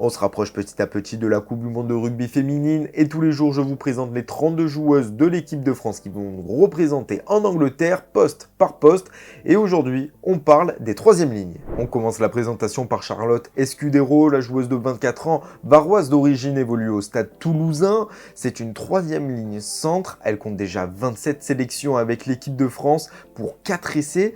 On se rapproche petit à petit de la Coupe du Monde de rugby féminine et tous les jours je vous présente les 32 joueuses de l'équipe de France qui vont nous représenter en Angleterre poste par poste et aujourd'hui on parle des troisièmes lignes. On commence la présentation par Charlotte Escudero, la joueuse de 24 ans, varoise d'origine, évolue au Stade Toulousain. C'est une troisième ligne centre, elle compte déjà 27 sélections avec l'équipe de France pour 4 essais.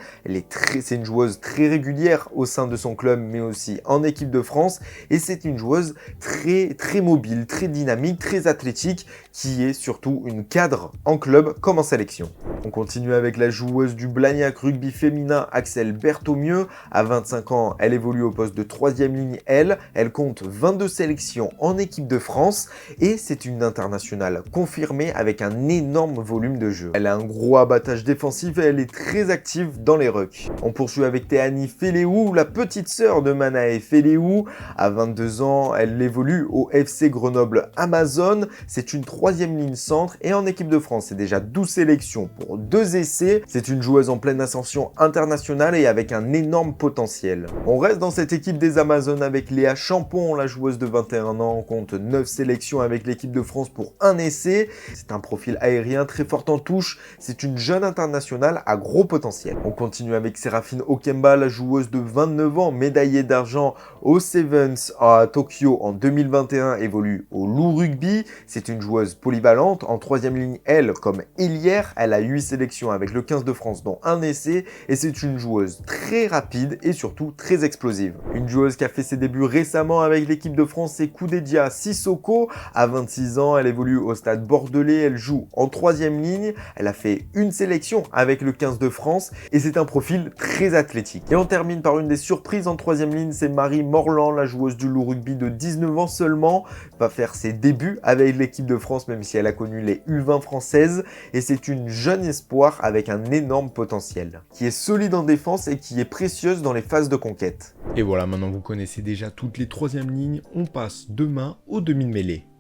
C'est une joueuse très régulière au sein de son club mais aussi en équipe de France et c'est une joueuse très mobile, très dynamique, très athlétique qui est surtout une cadre en club comme en sélection. On continue avec la joueuse du Blagnac rugby féminin Axel Berthomieux. À 25 ans, elle évolue au poste de troisième ligne L. Elle compte 22 sélections en équipe de France et c'est une internationale confirmée avec un énorme volume de jeu. Elle a un gros abattage défensif et elle est très active dans les rucks. On poursuit avec Théani Feleou, la petite sœur de Manae Feleou. À 22 ans, elle évolue au FC Grenoble Amazon. C'est une troisième ligne centre et en équipe de France, c'est déjà 12 sélections pour 2 essais. C'est une joueuse en pleine ascension internationale et avec un énorme potentiel. On reste dans cette équipe des Amazones avec Léa Champon, la joueuse de 21 ans, compte 9 sélections avec l'équipe de France pour 1 essai. C'est un profil aérien très fort en touche. C'est une jeune internationale à gros potentiel. On continue avec Séraphine Okemba, la joueuse de 29 ans, médaillée d'argent au Sevens à Tokyo en 2021, évolue au Loup Rugby. C'est une joueuse polyvalente. En troisième ligne, elle, comme ailière, elle a 8 sélections avec le 15 de France, dont 1 essai. Et c'est une joueuse très rapide et surtout très explosive. Une joueuse qui a fait ses débuts récemment avec l'équipe de France, c'est Koudedia Sissoko. À 26 ans, elle évolue au Stade Bordelais. Elle joue en troisième ligne. Elle a fait une sélection avec le 15 de France et c'est un profil très athlétique. Et on termine par une des surprises en troisième ligne, c'est Marie Morland, la joueuse du Loup Rugby de 19 ans seulement, va faire ses débuts avec l'équipe de France même si elle a connu les U20 françaises et c'est une jeune espoir avec un énorme potentiel, qui est solide en défense et qui est précieuse dans les phases de conquête. Et voilà, maintenant vous connaissez déjà toutes les troisièmes lignes, on passe demain au demi de mêlée.